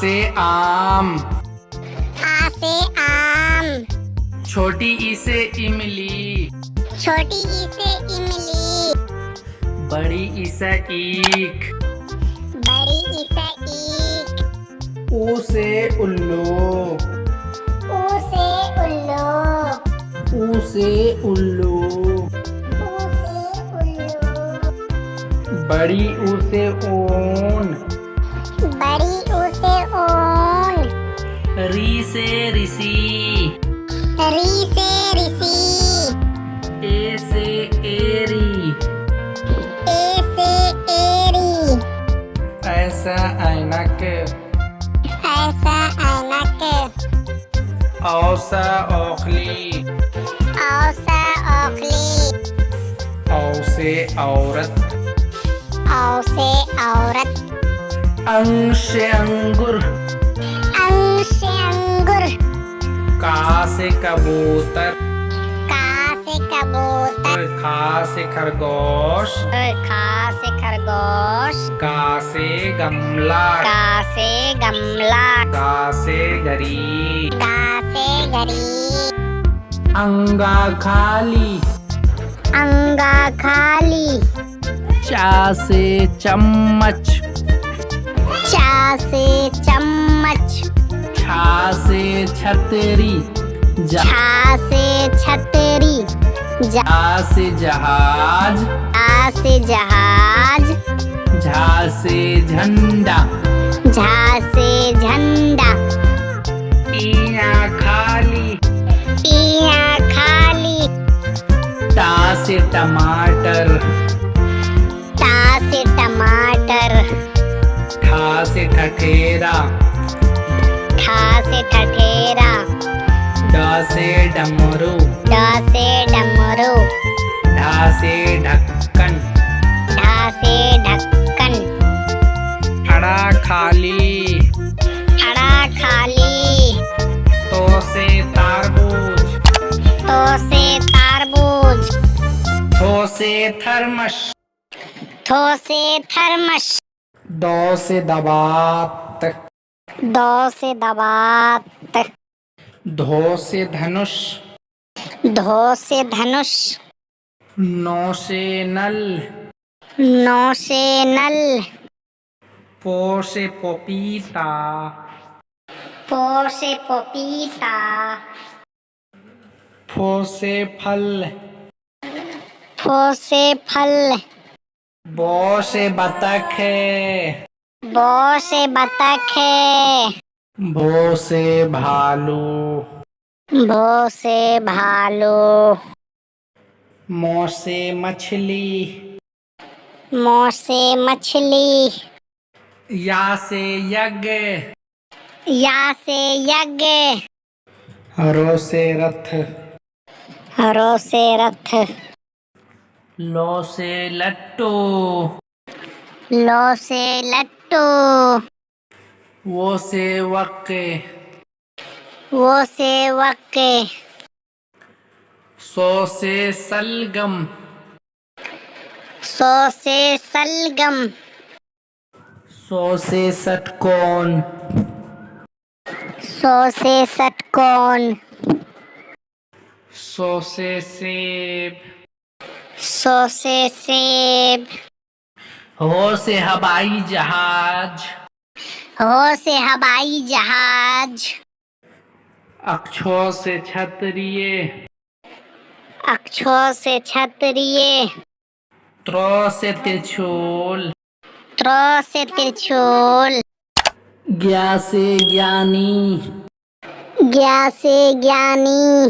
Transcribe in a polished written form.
से आम। आ से आम। छोटी ई से इमली। छोटी ई से इमली। बड़ी ई से ईख। बड़ी ई से ईख। ऊ से उल्लू। ऊ से उल्लू। ऊ से उल्लू। ऊ से उल्लू। बड़ी ऊ से ऊन। बड़ी ऊ से ऊन। री से ऋषि। री से ऋषि। ए से एरी। ए से एरी। ऐसा ऐनक। ऐसा ऐनक। औसा औखली। औसा औखली। औ से औरत। औ से औरत। अंग से अंगुर। अंग से अंगुर। का से कबूतर। का से कबूतर। खा से खरगोश। खा से खरगोश। गा से गमला। का से गमला। गा से घड़ी। गा से घड़ी। अंगा खाली। अंगा खाली। चा से चम्मच। चा से चम्मच। छा से छतरी। छा से छतरी। जा से जहाज। जा से जहाज। झा से झंडा। झा से झंडा। इया खाली। इया खाली। टा से टमाटर। टा से टमाटर। ठा से ठठेरा। ठा से ठठेरा। ड से डमरू। ड से डमरू। ढा से ढक्कन। ढा से ढक्कन। अड़ा खाली। अड़ा खाली। तो से तारबूज। तो से तारबूज। थो से थर्मस। थो से थर्मस। दो से दबात। दो से दबात। धो से धनुष। धो से धनुष। नो से नल। नो से नल। पो से पपीता। पो से पपीता। फो से फल। फो से फल। बो से बतख। बो से बतख। भो से भालू। भो से भालू। मो से मछली। मो से मछली। या से यज्ञ। या से यज्ञ। रो से रथ। रो से रथ। लो से लट्टू। लो से लट्टू। वो से वक्के। वो से वक्के। सो से सलगम। सो से सलगम। सो से षटकोण। सो से षटकोण। सो से सेब। सो से सेब। हो से हवाई जहाज। हो से हवाई जहाज। अक्षो से छतरिये। अक्षो से छतरिये। त्रो से त्रिशूल। त्रो से त्रिशूल। ज्ञा से ज्ञानी। ज्ञा से ज्ञानी।